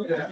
Yeah.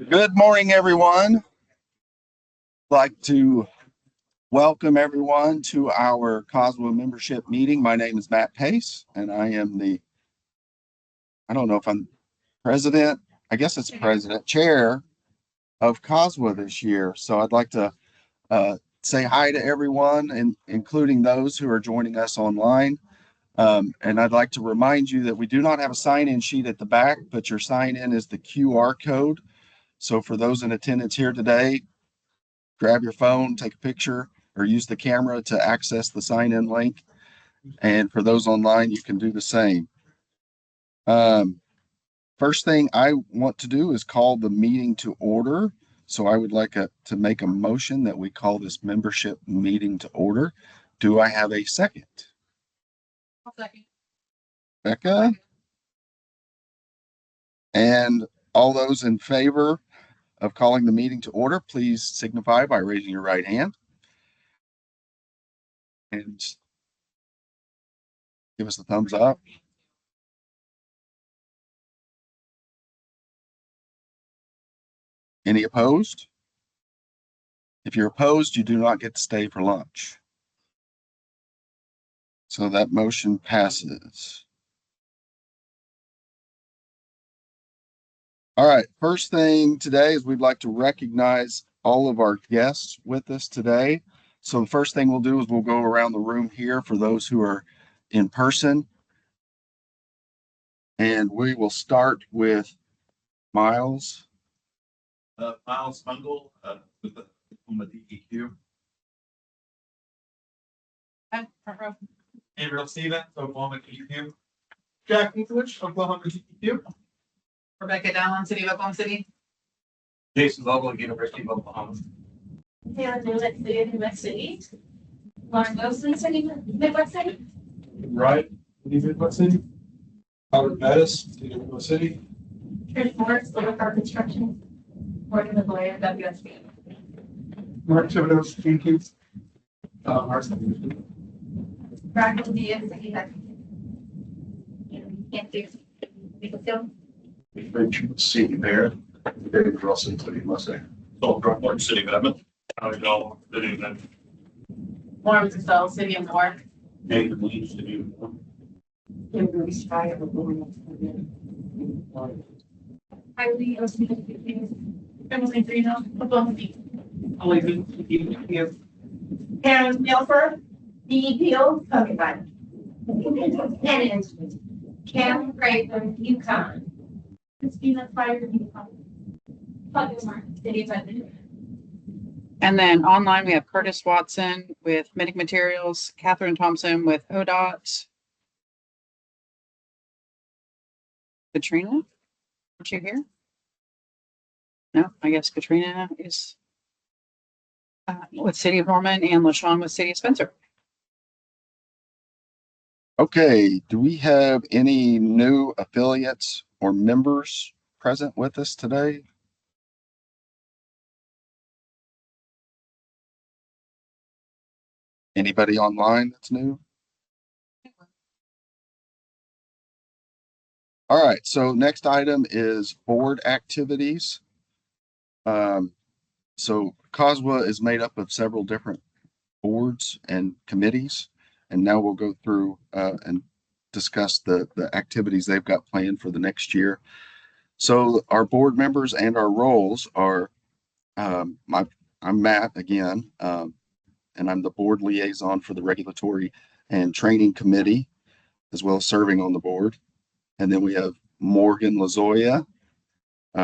Good morning, everyone. I'd like to welcome everyone to our COSWA membership meeting. My name is Matt Pace, and I am I don't know if I'm president, I guess it's chair of COSWA this year. So I'd like to say hi to everyone, and including those who are joining us online. And I'd like to remind you that we do not have a sign-in sheet at the back, but your sign-in is the QR code. So for those in attendance here today, grab your phone, take a picture, or use the camera to access the sign-in link. And for those online, you can do the same. First thing I want to do is call the meeting to order. So I would like to make a motion that we call this membership meeting to order. Do I have a second? I'll second. Becca? And all those in favor of calling the meeting to order, please signify by raising your right hand. And give us a thumbs up. Any opposed? If you're opposed, you do not get to stay for lunch. So that motion passes. All right, first thing today is we'd like to recognize all of our guests with us today. So the first thing we'll do is we'll go around the room here for those who are in person. And we will start with Miles. Miles Fungal with the Oklahoma DEQ. Gabriel Stevens, Oklahoma DEQ. Jack English, Oklahoma DEQ. Rebecca Dallin, City of Oklahoma City. Jason Vogel, University of Oklahoma. Taylor Newlet, City of Midwest City. Lauren Wilson, City of Midwest City. Right, City of Midwest City. Howard Mattis, City of Midwest City. Trish Morris, Little Car Construction. Morgan LaGloria, WSB. Mark Thibodeau, GQ. Martin. Bracken Diaz, City of Can't do. People feel. City Mayor. David Russell, City of Mustang. So, Rockport City of Edmond. County Gulf, City of Edmond. Lawrence Estelle, City of Moore. Nathan Lee, City of Edmond. Kimberly Stride of Oklahoma. Kylie Osmond, Emily Greenhill, Oklahoma City. Karen Milford, DEP, Coconut. And Cam Craven, Yukon. Christina Fire, Yukon. Public Market, City of Edmond. And then online, we have Curtis Watson with Medic Materials, Catherine Thompson with ODOT. Katrina, aren't you here? No, I guess Katrina is with City of Norman and LaShawn with City of Spencer. Okay, do we have any new affiliates or members present with us today? Anybody online that's new? All right, so next item is board activities. So COSWA is made up of several different boards and committees, and now we'll go through and discuss the activities they've got planned for the next year. So our board members and our roles are I'm Matt again, and I'm the board liaison for the regulatory and training committee, as well as serving on the board. And then we have Morgan Lazoya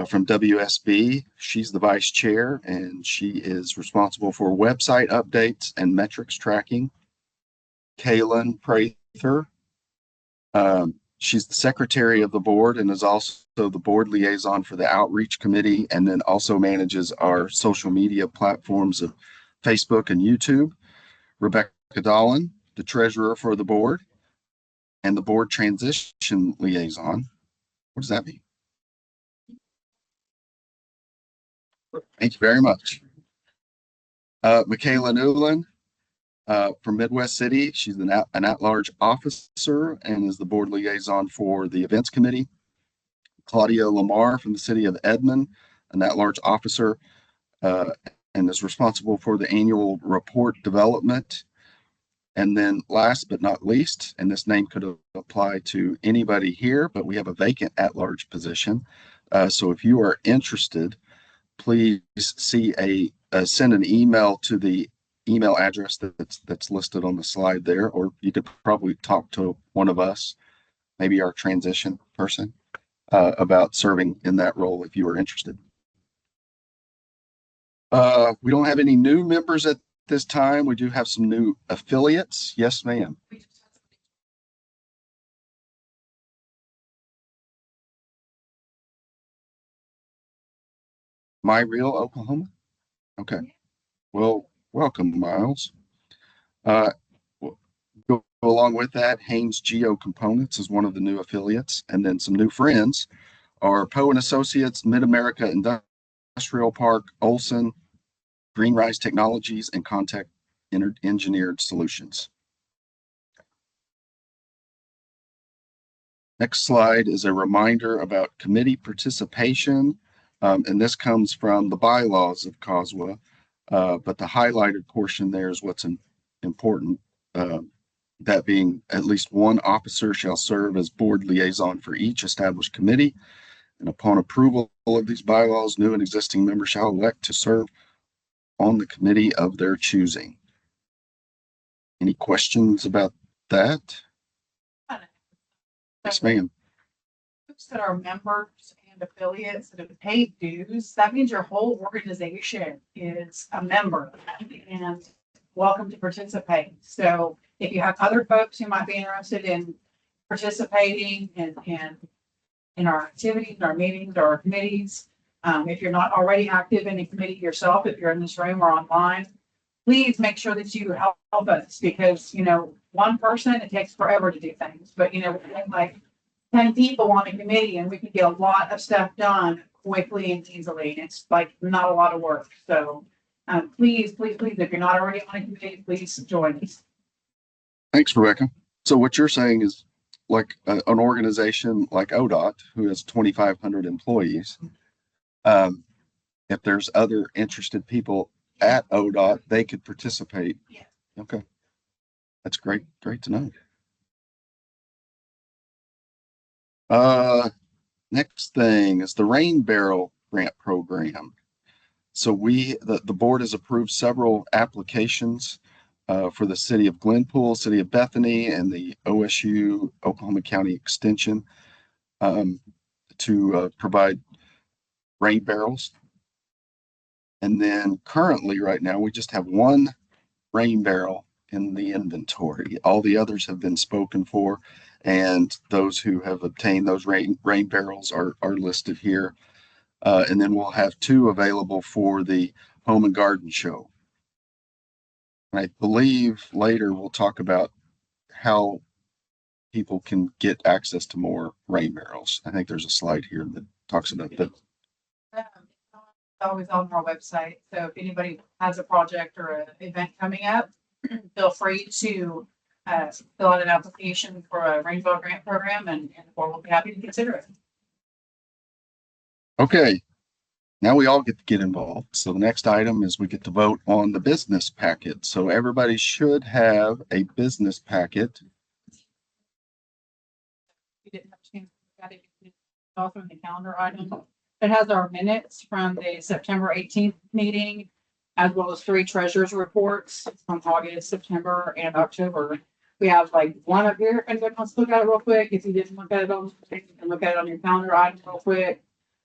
from WSB. She's the vice chair, and she is responsible for website updates and metrics tracking. Kaylin Prather, she's the secretary of the board and is also the board liaison for the outreach committee, and then also manages our social media platforms of Facebook and YouTube. Rebecca Dolan, the treasurer for the board and the board transition liaison. What does that mean? Thank you very much. Michaela Newland from Midwest City. She's an at-large officer and is the board liaison for the events committee. Claudia Lamar from the city of Edmond, an at-large officer and is responsible for the annual report development. And then last but not least, and this name could apply to anybody here, but we have a vacant at-large position. So if you are interested, please send an email to the email address that's listed on the slide there, or you could probably talk to one of us, maybe our transition person, about serving in that role if you are interested. We don't have any new members at this time. We do have some new affiliates. Yes, ma'am. My Real Oklahoma. Okay. Well, welcome, Miles. Go along with that, Haynes Geo Components is one of the new affiliates, and then some new friends are Poe and Associates, Mid America Industrial Park, Olson, Green Rise Technologies, and Contact Engineered Solutions. Next slide is a reminder about committee participation, and this comes from the bylaws of COSWA, but the highlighted portion there is what's important, that being at least one officer shall serve as board liaison for each established committee, and upon approval of these bylaws, new and existing members shall elect to serve on the committee of their choosing. Any questions about that? Yes, ma'am. Folks that are members and affiliates that have paid dues, that means your whole organization is a member and welcome to participate. So if you have other folks who might be interested in participating in our activities, our meetings, or our committees, if you're not already active in a committee yourself, if you're in this room or online, please make sure that you help us, because, one person, it takes forever to do things, but, we have like 10 people on a committee and we can get a lot of stuff done quickly and easily. It's like not a lot of work. So please, if you're not already on a committee, please join us. Thanks, Rebecca. So what you're saying is like an organization like ODOT, who has 2,500 employees, if there's other interested people at ODOT, they could participate. Yeah. Okay. That's great. Great to know. Next thing is the Rain Barrel Grant Program. So the board has approved several applications for the city of Glenpool, city of Bethany, and the OSU Oklahoma County Extension to provide rain barrels. And then currently right now, we just have one rain barrel in the inventory. All the others have been spoken for, and those who have obtained those rain barrels are listed here. And then we'll have 2 available for the Home and Garden Show. And I believe later we'll talk about how people can get access to more rain barrels. I think there's a slide here that talks about that. Always on our website. So if anybody has a project or an event coming up, feel free to fill out an application for a rainbow grant program and the board will be happy to consider it. Okay. Now we all get to get involved. So the next item is we get to vote on the business packet. So everybody should have a business packet. You didn't have a chance to look at it. Also in the calendar item, it has our minutes from the September 18th meeting, as well as 3 treasurers reports from August, September, and October. We have like one up here, if anybody wants to look at it real quick. If you didn't look at it on, you can look at it on your calendar item real quick.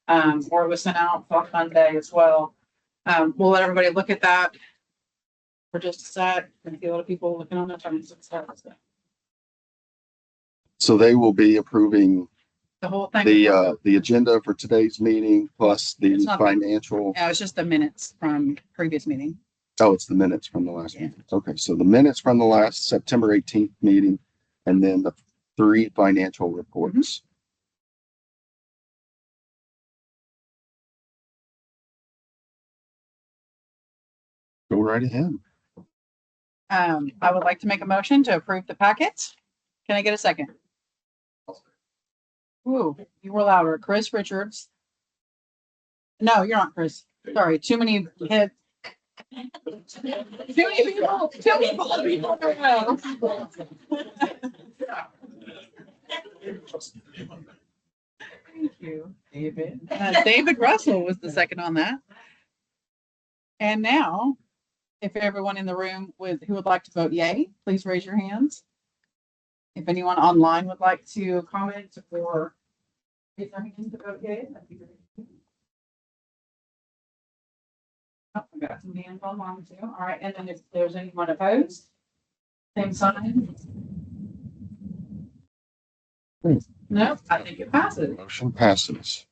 Or it was sent out on Monday as well. We'll let everybody look at that for just a sec. I see a lot of people looking on that. So they will be approving The whole thing. the agenda for today's meeting plus the It's not- financial. Yeah, it's just the minutes from previous meeting. Oh, it's the minutes from the last Yeah. meeting. Okay, so the minutes from the last September 18th meeting and then the 3 financial reports. Go right ahead. I would like to make a motion to approve the packet. Can I get a second? Ooh, you were louder. Chris Richards. No, you're not Chris. Sorry, too many head. Too many people in a row. Thank you, David. David Russell was the second on that. And now, if everyone in the room who would like to vote yay, please raise your hands. If anyone online would like to comment or raise their hand to vote yay, that'd be great. Oh, I got some hands online too. All right, and then if there's anyone opposed, same sign. No, I think it passes. Motion passes.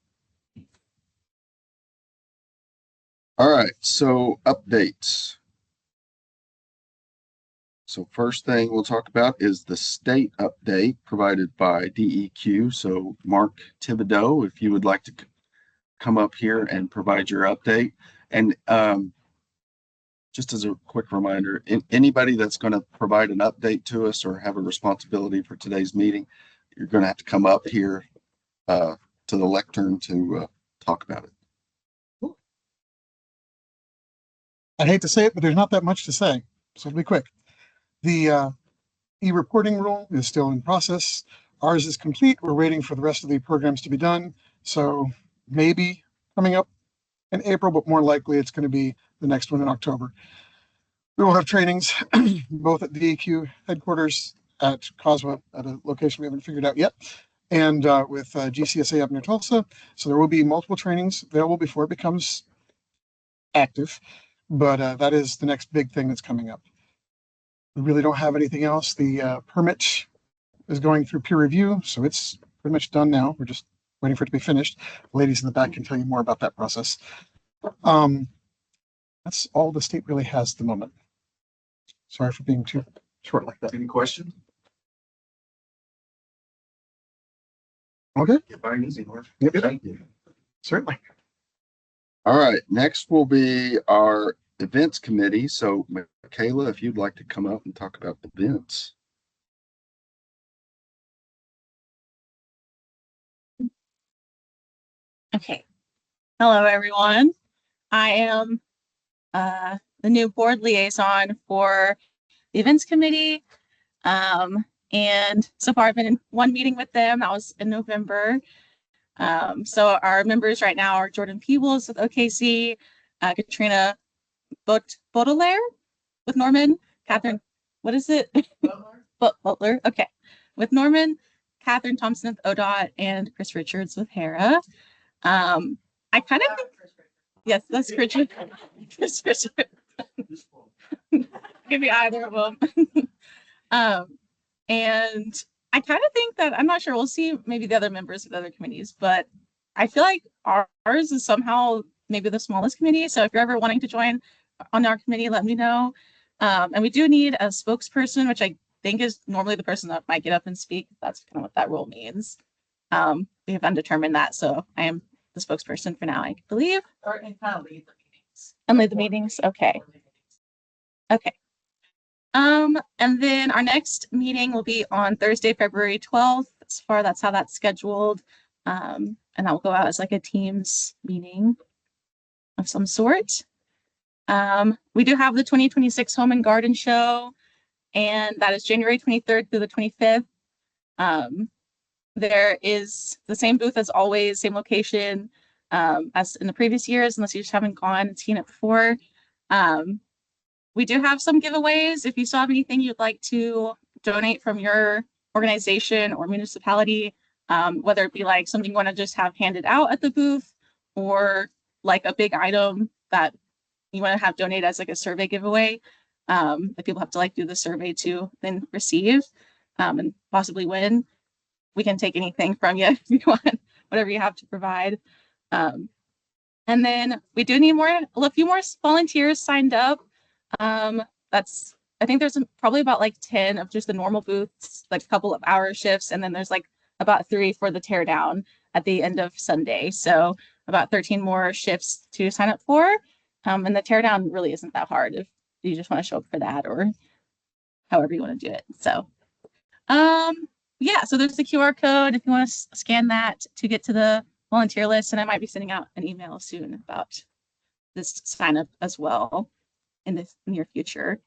All right, so updates. So first thing we'll talk about is the state update provided by DEQ. So Mark Thibodeau, if you would like to come up here and provide your update. And just as a quick reminder, anybody that's going to provide an update to us or have a responsibility for today's meeting, you're going to have to come up here to the lectern to talk about it. I hate to say it, but there's not that much to say, so it'll be quick. The e-reporting rule is still in process. Ours is complete. We're waiting for the rest of the programs to be done. So maybe coming up in April, but more likely it's going to be the next one in October. We will have trainings both at DEQ headquarters, at COSWA, at a location we haven't figured out yet, and with GCSA up near Tulsa. So there will be multiple trainings available before it becomes active. But that is the next big thing that's coming up. We really don't have anything else. The permit is going through peer review, so it's pretty much done now. We're just waiting for it to be finished. The ladies in the back can tell you more about that process. That's all the state really has at the moment. Sorry for being too short like that. Any questions? Okay. Get by an easy one. Yep. Thank you. Certainly. All right, next will be our events committee. So Michaela, if you'd like to come up and talk about events. Okay. Hello, everyone. I am the new board liaison for the events committee. And so far I've been in one meeting with them. That was in November. So our members right now are Jordan Peebles with OKC, Katrina Baudelaire with Norman, Catherine, what is it? Butler. Okay. With Norman, Catherine Thompson with ODOT, and Chris Richards with HERA. I kind of think, yes, that's Chris Richards. Could be either of them. And I kind of think that, I'm not sure, we'll see maybe the other members of the other committees, but I feel like ours is somehow maybe the smallest committee. So if you're ever wanting to join on our committee, let me know. And we do need a spokesperson, which I think is normally the person that might get up and speak. That's kind of what that role means. We have undetermined that, so I am the spokesperson for now, I believe. And kind of lead the meetings. And lead the meetings, okay. Okay. And then our next meeting will be on Thursday, February 12th. That's how that's scheduled. And that will go out as like a Teams meeting of some sort. We do have the 2026 Home and Garden Show, and that is January 23rd through the 25th. There is the same booth as always, same location as in the previous years, unless you just haven't gone and seen it before. We do have some giveaways. If you still have anything you'd like to donate from your organization or municipality, whether it be like something you want to just have handed out at the booth, or like a big item that you want to have donated as like a survey giveaway, that people have to like do the survey to then receive and possibly win. We can take anything from you if you want, whatever you have to provide. And then we do need a few more volunteers signed up. I think there's probably about like 10 of just the normal booths, like a couple of hour shifts, and then there's like about 3 for the teardown at the end of Sunday. So about 13 more shifts to sign up for. And the teardown really isn't that hard if you just want to show up for that or however you want to do it. So yeah, so there's the QR code if you want to scan that to get to the volunteer list, and I might be sending out an email soon about this sign up as well in the near future.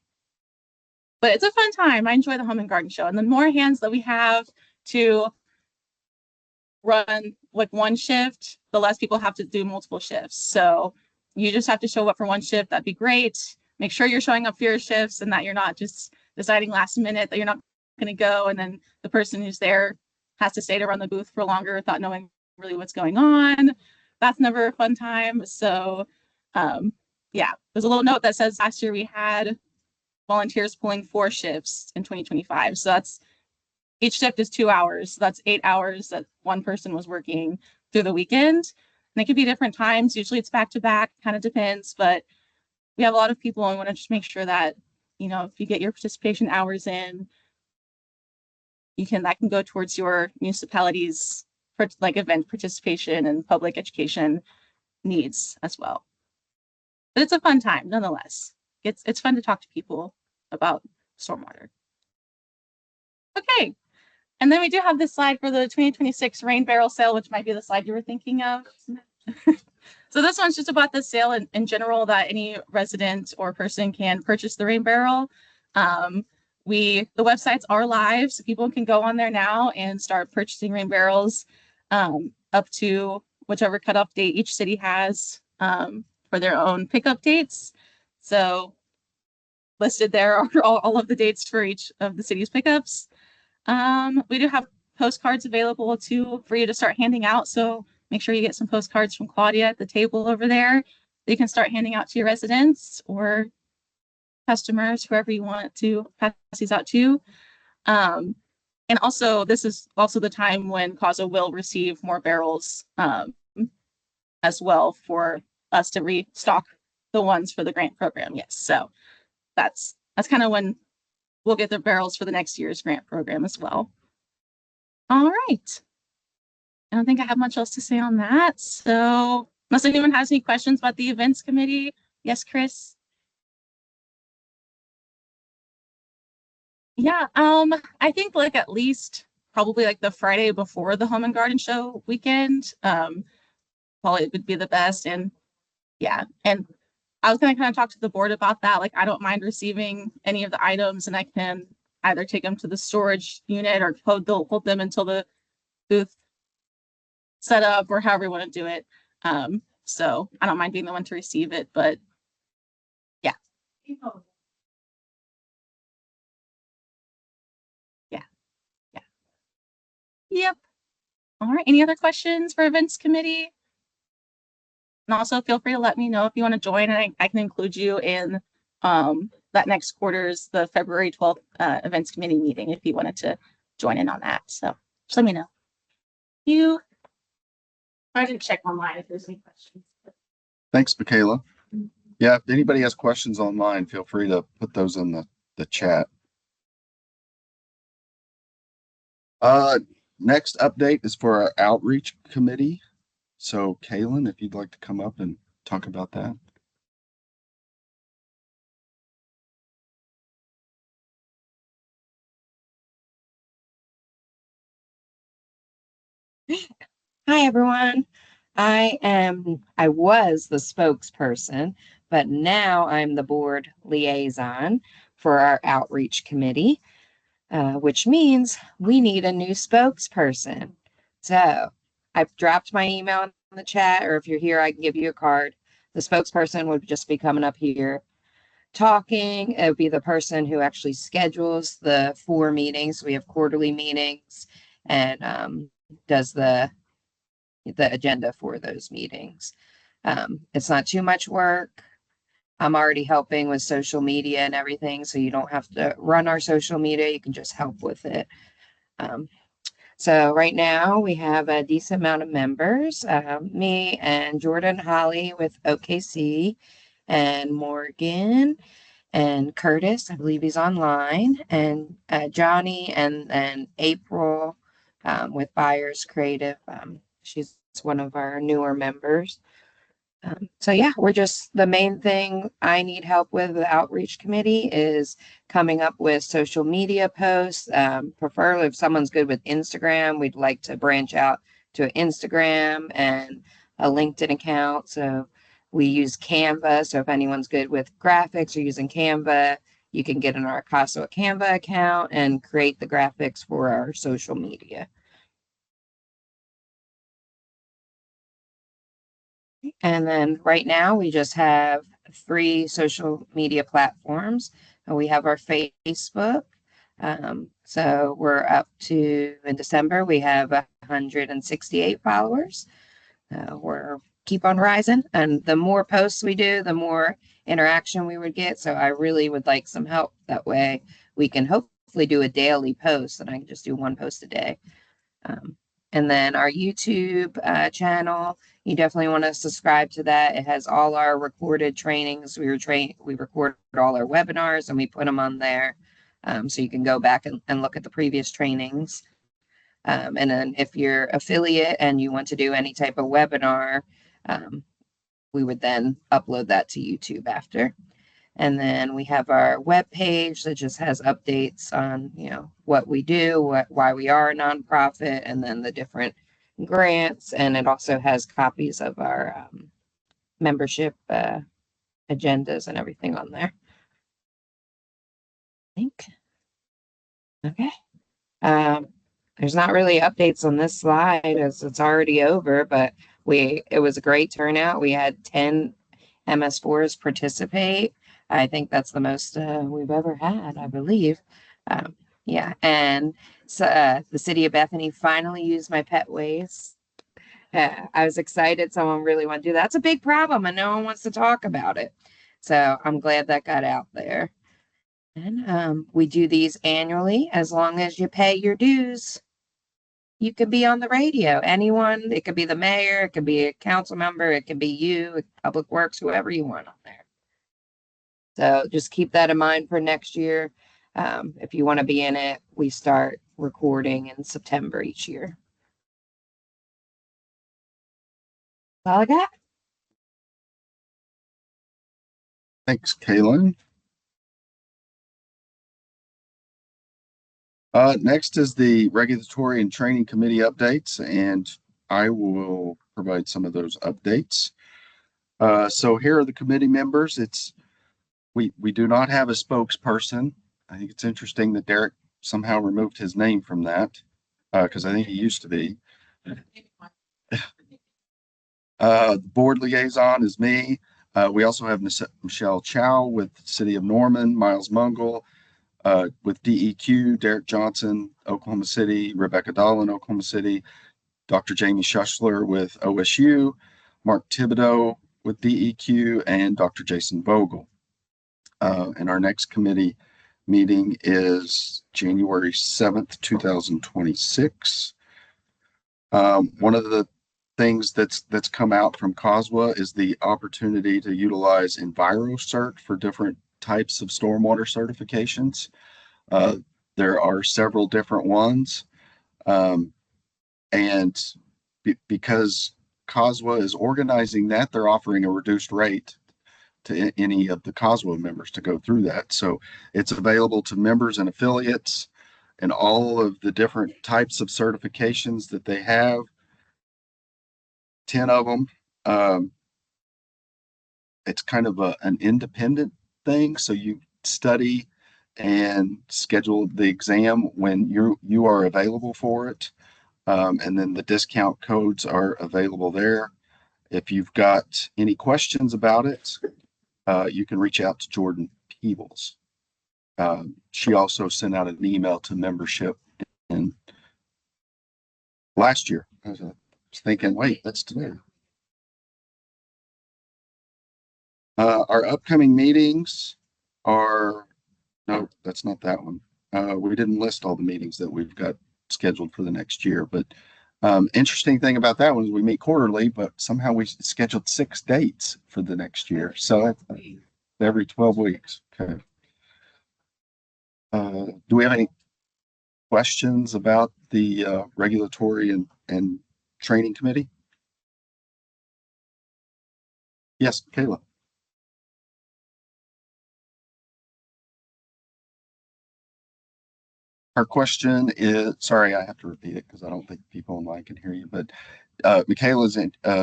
But it's a fun time. I enjoy the Home and Garden Show, and the more hands that we have to run like one shift, the less people have to do multiple shifts. So you just have to show up for one shift. That'd be great. Make sure you're showing up for your shifts and that you're not just deciding last minute that you're not going to go, and then the person who's there has to stay to run the booth for longer without knowing really what's going on. That's never a fun time. So yeah, there's a little note that says last year we had volunteers pulling 4 shifts in 2025. So that's each shift is 2 hours. So that's 8 hours that one person was working through the weekend. And it could be different times. Usually it's back to back, kind of depends, but we have a lot of people and we want to just make sure that, you know, if you get your participation hours in, that can go towards your municipality's like event participation and public education needs as well. But it's a fun time nonetheless. It's fun to talk to people about stormwater. Okay, and then we do have this slide for the 2026 rain barrel sale, which might be the slide you were thinking of. So this one's just about the sale in general, that any resident or person can purchase the rain barrel. The websites are live, so people can go on there now and start purchasing rain barrels up to whichever cutoff date each city has for their own pickup dates. So listed there are all of the dates for each of the city's pickups. We do have postcards available too for you to start handing out. So make sure you get some postcards from Claudia at the table over there that you can start handing out to your residents or customers, whoever you want to pass these out to. And also, this is also the time when COSWA will receive more barrels as well for us to restock the ones for the grant program. Yes, so that's kind of when we'll get the barrels for the next year's grant program as well. All right. I don't think I have much else to say on that. So unless anyone has any questions about the events committee. Yes, Chris? Yeah, I think like at least probably like the Friday before the Home and Garden Show weekend, probably would be the best. And yeah, and I was gonna kind of talk to the board about that. Like, I don't mind receiving any of the items, and I can either take them to the storage unit or hold them until the booth set up, or however you want to do it. So I don't mind being the one to receive it, but yeah. Yep. All right. Any other questions for events committee? And also feel free to let me know if you want to join, and I can include you in that next quarter's, the February 12th events committee meeting if you wanted to join in on that. So just let me know. I didn't check online if there's any questions. Thanks, Michaela. Yeah, if anybody has questions online, feel free to put those in the chat. Next update is for our outreach committee. So Kaylin, if you'd like to come up and talk about that. Hi, everyone. I was the spokesperson, but now I'm the board liaison for our outreach committee, which means we need a new spokesperson. So I've dropped my email in the chat, or if you're here, I can give you a card. The spokesperson would just be coming up here talking. It would be the person who actually schedules the 4 meetings. We have quarterly meetings and does the agenda for those meetings. It's not too much work. I'm already helping with social media and everything, so you don't have to run our social media. You can just help with it. So right now we have a decent amount of members. Me and Jordan Holly with OKC and Morgan and Curtis, I believe he's online, and Johnny and April with Buyers Creative. She's one of our newer members. So yeah, we're just the main thing I need help with the outreach committee is coming up with social media posts. Preferably if someone's good with Instagram, we'd like to branch out to Instagram and a LinkedIn account. So we use Canva. So if anyone's good with graphics or using Canva, you can get in our COSWA Canva account and create the graphics for our social media. And then right now we just have 3 social media platforms. We have our Facebook. So we're up to, in December, we have 168 followers. We're keep on rising. And the more posts we do, the more interaction we would get. So I really would like some help. That way we can hopefully do a daily post and I can just do 1 post a day. And then our YouTube channel, you definitely want to subscribe to that. It has all our recorded trainings. We record all our webinars and we put them on there. So you can go back and look at the previous trainings. And then if you're affiliate and you want to do any type of webinar, we would then upload that to YouTube after. And then we have our web page that just has updates on, what we do, why we are a nonprofit, and then the different grants. And it also has copies of our membership agendas and everything on there. I think. Okay. There's not really updates on this slide as it's already over, but it was a great turnout. We had 10 MS4s participate. I think that's the most we've ever had, I believe. Yeah, and so the city of Bethany finally used my pet waste. I was excited. Someone really wanted to do that. That's a big problem, and no one wants to talk about it. So I'm glad that got out there. And we do these annually. As long as you pay your dues, you can be on the radio. Anyone, it could be the mayor, it could be a council member, it could be you, Public Works, whoever you want on there. So just keep that in mind for next year. If you want to be in it, we start recording in September each year. That's all I got. Thanks, Kaylin. Next is the regulatory and training committee updates, and I will provide some of those updates. So here are the committee members. We do not have a spokesperson. I think it's interesting that Derek somehow removed his name from that because I think he used to be. The board liaison is me. We also have Michelle Chow with the City of Norman, Miles Mungle with DEQ, Derek Johnson, Oklahoma City, Rebecca Dolan, Oklahoma City, Dr. Jamie Schussler with OSU, Mark Thibodeau with DEQ, and Dr. Jason Vogel. And our next committee meeting is January 7th, 2026. One of the things that's come out from COSWA is the opportunity to utilize EnviroCert for different types of stormwater certifications. There are several different ones. And because COSWA is organizing that, they're offering a reduced rate to any of the COSWA members to go through that. So it's available to members and affiliates, and all of the different types of certifications that they have 10 of them. It's kind of an independent thing. So you study and schedule the exam when you are available for it. And then the discount codes are available there. If you've got any questions about it, you can reach out to Jordan Peebles. She also sent out an email to membership in last year. I was thinking, wait, that's today. Our upcoming meetings are, no, that's not that one. We didn't list all the meetings that we've got scheduled for the next year, but interesting thing about that one is we meet quarterly, but somehow we scheduled 6 dates for the next year. So every 12 weeks. Okay. Do we have any questions about the regulatory and training committee? Yes, Kayla. Our question is, sorry, I have to repeat it because I don't think people online can hear you, but Michaela's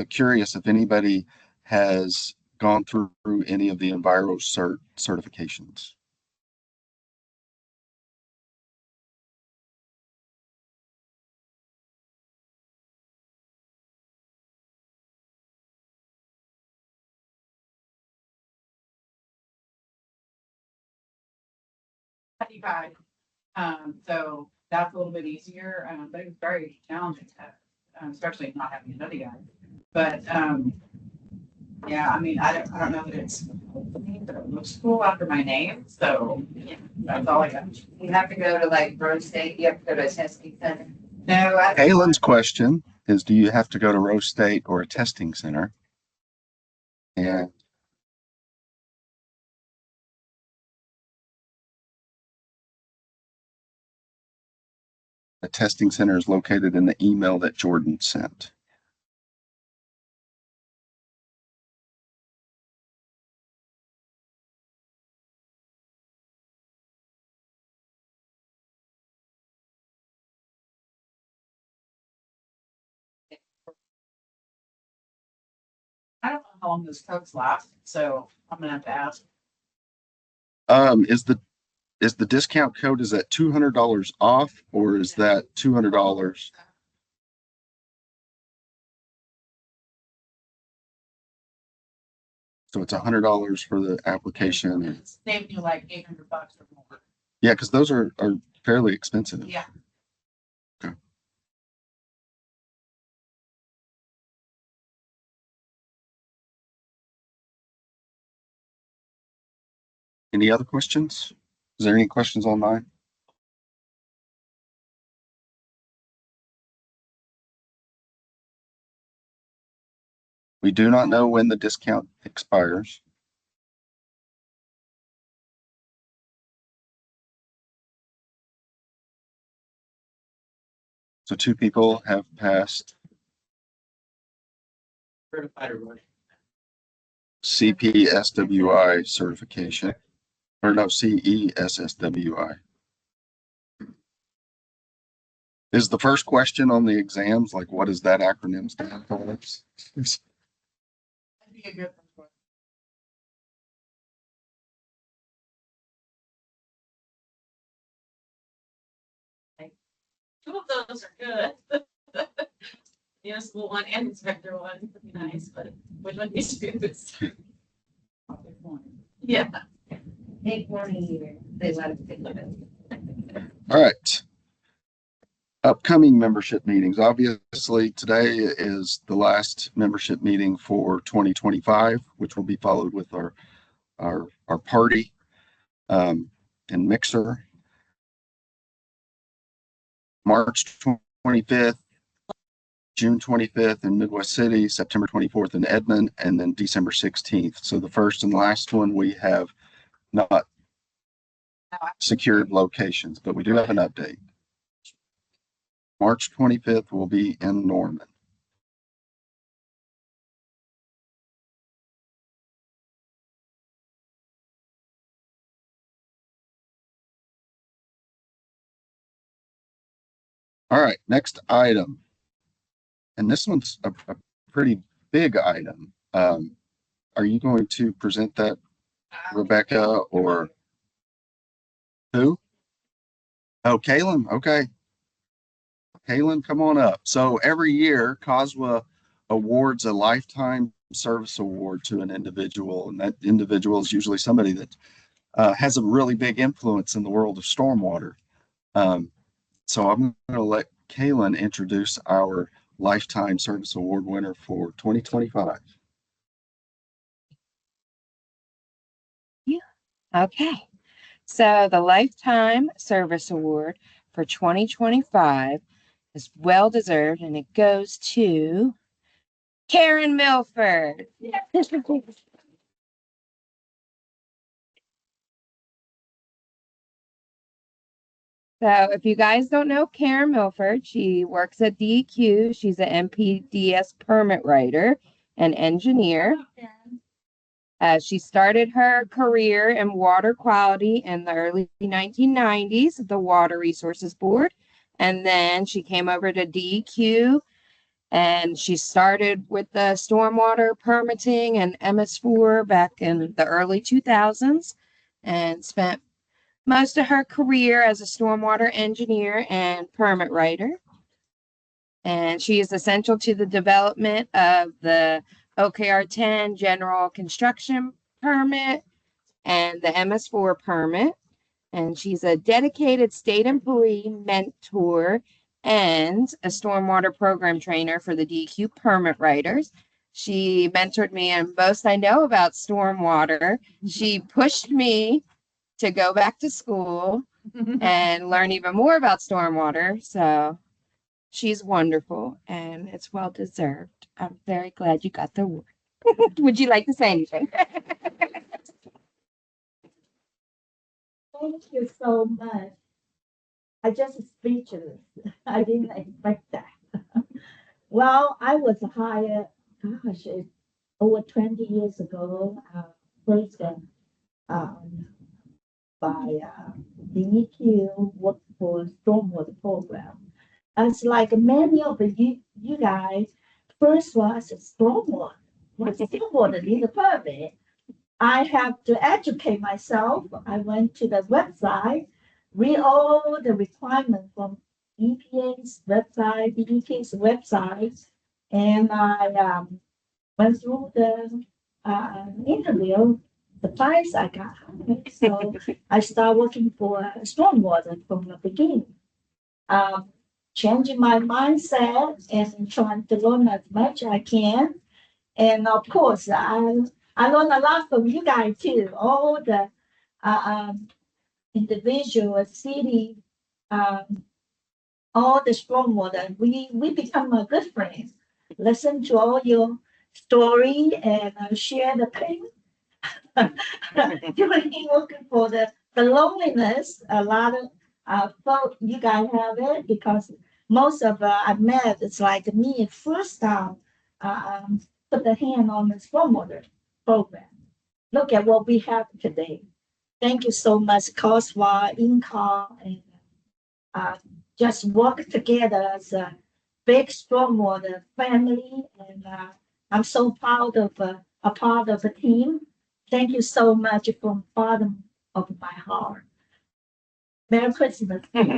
curious if anybody has gone through any of the Enviro certifications. So that's a little bit easier, but it was very challenging, especially not having another guy. But yeah, I mean, I don't know that it's, but it looks cool after my name, so yeah, that's all I got. You have to go to like Rose State, you have to go to a testing center. No, Kaylin's question is, do you have to go to Rose State or a testing center? And the testing center is located in the email that Jordan sent. I don't know how long those codes last, so I'm gonna have to ask. Is the discount code, is that $200 off or is that $200? So it's $100 for the application. It's saving you like $800 or more. Yeah, because those are fairly expensive. Yeah. Okay. Any other questions? Is there any questions online? We do not know when the discount expires. So 2 people have passed Certified or what? CPSWI certification, or no, CESSWI. Is the first question on the exams, like, what does that acronym stand for? That'd be a good one. Two of those are good. Municipal one and inspector one would be nice, but which one needs to be this? Yeah. Take one a year. They let us take it. All right. Upcoming membership meetings. Obviously, today is the last membership meeting for 2025, which will be followed with our party and mixer. March 25th, June 25th in Midwest City, September 24th in Edmond, and then December 16th. So the first and last one, we have not secured locations, but we do have an update. March 25th will be in Norman. All right, next item. And this one's a pretty big item. Are you going to present that, Rebecca, or who? Oh, Kaylin. Okay. Kaylin, come on up. So every year, COSWA awards a lifetime service award to an individual, and that individual is usually somebody that has a really big influence in the world of stormwater. So I'm going to let Kaylin introduce our lifetime service award winner for 2025. Okay. So the Lifetime Service Award for 2025 is well deserved, and it goes to Karen Milford. So if you guys don't know Karen Milford, she works at DEQ. She's an MPDS permit writer and engineer. She started her career in water quality in the early 1990s at the Water Resources Board. And then she came over to DEQ and she started with the stormwater permitting and MS4 back in the early 2000s and spent most of her career as a stormwater engineer and permit writer. And she is essential to the development of the OKR 10 general construction permit and the MS4 permit. And she's a dedicated state employee, mentor, and a stormwater program trainer for the DEQ permit writers. She mentored me in most I know about stormwater. She pushed me to go back to school and learn even more about stormwater. So she's wonderful and it's well deserved. I'm very glad you got the award. Would you like to say anything? Thank you so much. I just speechless. I didn't expect that. Well, I was hired, gosh, over 20 years ago, first by DEQ work for stormwater program. As like many of you guys, first was stormwater. What's stormwater need a permit? I have to educate myself. I went to the website, read all the requirements from EPA's website, DEP's website, and I went through the interview. The price I got, so I started working for stormwater from the beginning. Changing my mindset and trying to learn as much as I can. And of course, I learned a lot from you guys too. All the individual city, all the stormwater. We become a good friend. Listen to all your story and share the pain. During working for the loneliness, a lot of folk, you guys have it because most of I met, it's like me first time put the hand on the stormwater program. Look at what we have today. Thank you so much, COSWA, INCA, and just work together as a big stormwater family. And I'm so proud of a part of the team. Thank you so much from the bottom of my heart. Merry Christmas. Behind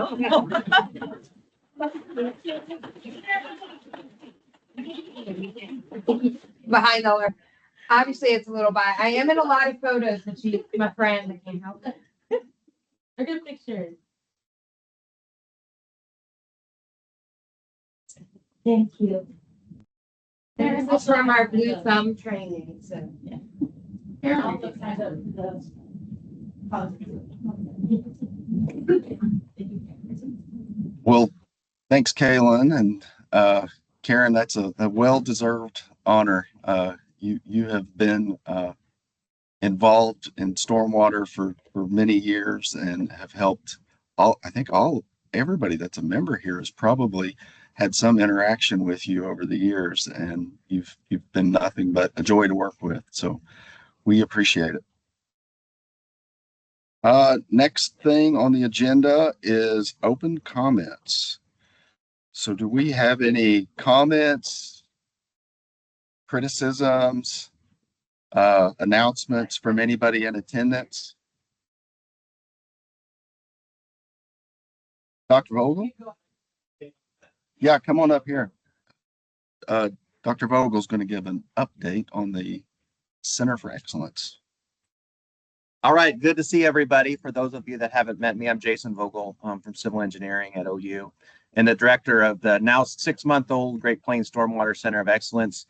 the obviously it's a little by. I am in a lot of photos, but she's my friend. I can't help it. A good picture. Thank you. This is from our blue thumb training. So yeah. Well, thanks, Kaylin. And Karen, that's a well-deserved honor. You have been involved in stormwater for many years and have helped everybody that's a member here has probably had some interaction with you over the years, and you've been nothing but a joy to work with. So we appreciate it. Next thing on the agenda is open comments. So do we have any comments criticisms, announcements from anybody in attendance? Dr. Vogel? Yeah, come on up here. Dr. Vogel's going to give an update on the Center for Excellence. All right, good to see everybody. For those of you that haven't met me, I'm Jason Vogel from Civil Engineering at OU and the director of the now 6-month-old Great Plains Stormwater Center of Excellence.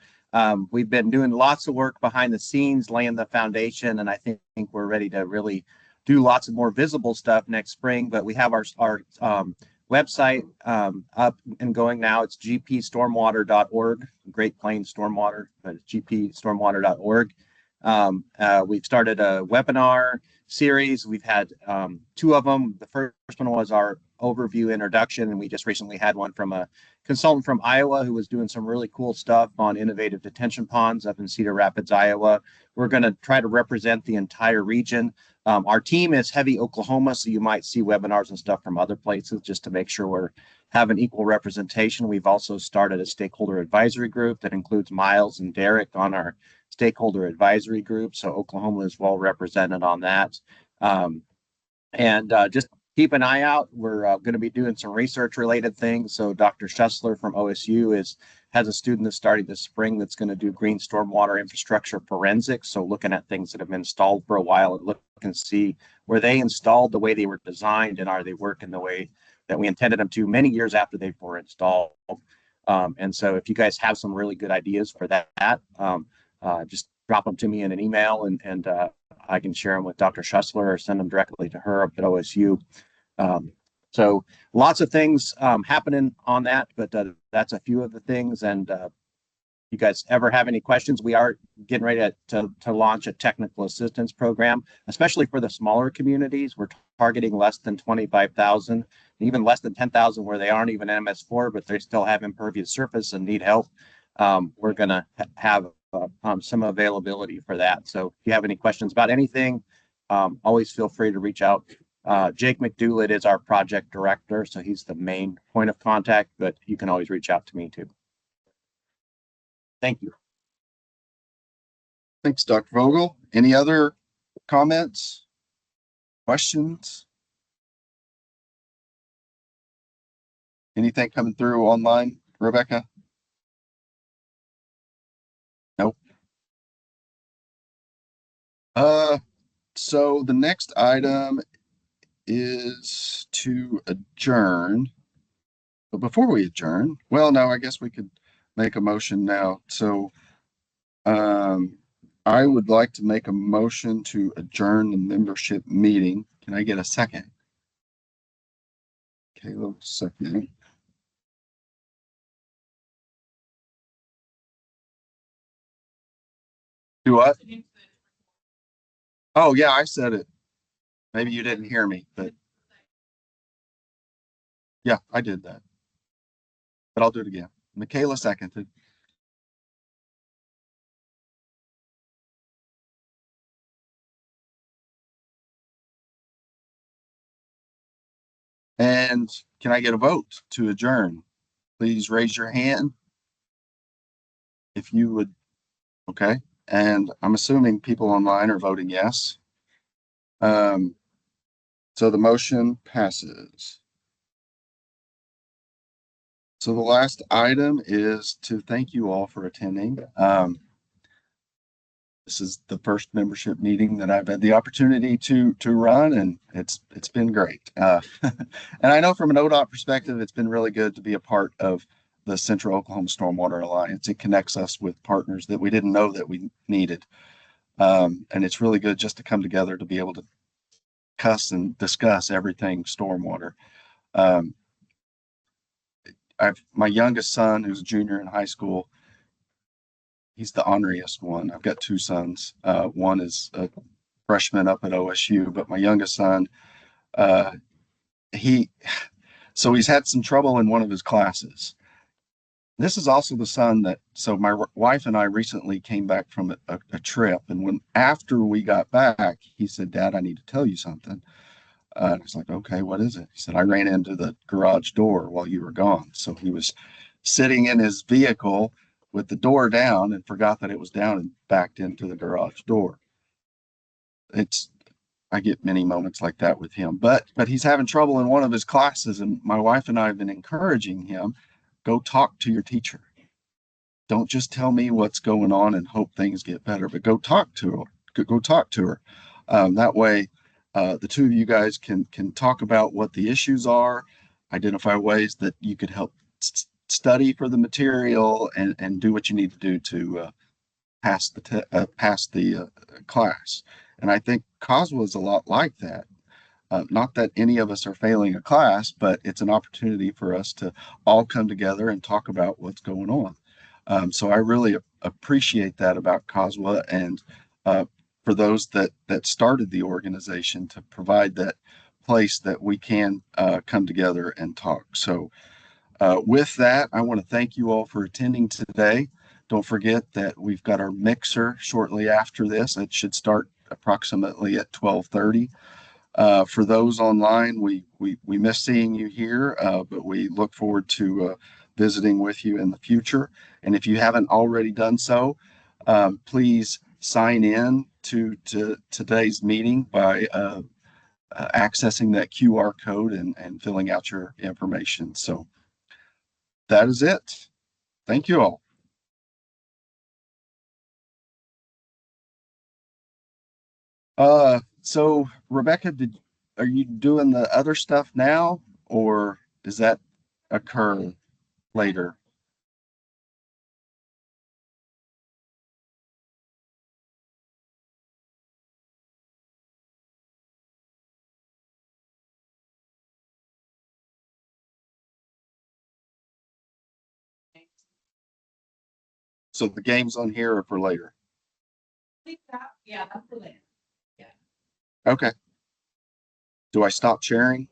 We've been doing lots of work behind the scenes, laying the foundation, and I think we're ready to really do lots of more visible stuff next spring. But we have our website up and going now. It's gpstormwater.org, Great Plains Stormwater, but it's gpstormwater.org. We've started a webinar series. We've had 2 of them. The first one was our overview introduction, and we just recently had one from a consultant from Iowa who was doing some really cool stuff on innovative detention ponds up in Cedar Rapids, Iowa. We're going to try to represent the entire region. Our team is heavy Oklahoma, so you might see webinars and stuff from other places just to make sure we're having equal representation. We've also started a stakeholder advisory group that includes Miles and Derek on our stakeholder advisory group. So Oklahoma is well represented on that. Just keep an eye out. We're going to be doing some research related things. So Dr. Schussler from OSU has a student that's starting this spring that's going to do green stormwater infrastructure forensics. So looking at things that have been installed for a while and look and see were they installed the way they were designed and are they working the way that we intended them to many years after they were installed. And so if you guys have some really good ideas for that, just drop them to me in an email and I can share them with Dr. Schussler or send them directly to her up at OSU. So lots of things happening on that, but that's a few of the things. And you guys ever have any questions, we are getting ready to launch a technical assistance program, especially for the smaller communities. We're targeting less than 25,000, even less than 10,000 where they aren't even MS4, but they still have impervious surface and need help. We're going to have some availability for that. So if you have any questions about anything, always feel free to reach out. Jake McDoulet is our project director, so he's the main point of contact, but you can always reach out to me too. Thank you. Thanks, Dr. Vogel. Any other comments, questions? Anything coming through online, Rebecca? Nope. So the next item is to adjourn. But before we adjourn, well, no, I guess we could make a motion now. So I would like to make a motion to adjourn the membership meeting. Can I get a second? Caleb, second. Do what? Oh, yeah, I said it. Maybe you didn't hear me, but yeah, I did that. But I'll do it again. Michaela seconded. And can I get a vote to adjourn? Please raise your hand if you would. Okay. And I'm assuming people online are voting yes. So the motion passes. So the last item is to thank you all for attending. This is the first membership meeting that I've had the opportunity to run, and it's been great. And I know from an ODOT perspective, it's been really good to be a part of the Central Oklahoma Stormwater Alliance. It connects us with partners that we didn't know that we needed. And it's really good just to come together to be able to discuss everything stormwater. My youngest son, who's a junior in high school, he's the honoriest one. I've got 2 sons. One is a freshman up at OSU, but my youngest son, he's had some trouble in one of his classes. This is also the son so my wife and I recently came back from a trip, and after we got back, he said, "Dad, I need to tell you something." I was like, "Okay, what is it?" He said, "I ran into the garage door while you were gone." So he was sitting in his vehicle with the door down and forgot that it was down and backed into the garage door. I get many moments like that with him, but he's having trouble in one of his classes, and my wife and I have been encouraging him, go talk to your teacher. Don't just tell me what's going on and hope things get better, but go talk to her. Go talk to her. That way, the two of you guys can talk about what the issues are, identify ways that you could help study for the material, and do what you need to do to pass the class. And I think COSWA is a lot like that. Not that any of us are failing a class, but it's an opportunity for us to all come together and talk about what's going on. So I really appreciate that about COSWA, and for those that started the organization, to provide that place that we can come together and talk. So with that, I want to thank you all for attending today. Don't forget that we've got our mixer shortly after this. It should start approximately at 12:30. For those online, we miss seeing you here, but we look forward to visiting with you in the future. And if you haven't already done so, please sign in to today's meeting by accessing that QR code and filling out your information. So that is it. Thank you all. So Rebecca, are you doing the other stuff now, or does that occur later? So the games on here are for later. Yeah, that's the later. Okay. Do I stop sharing?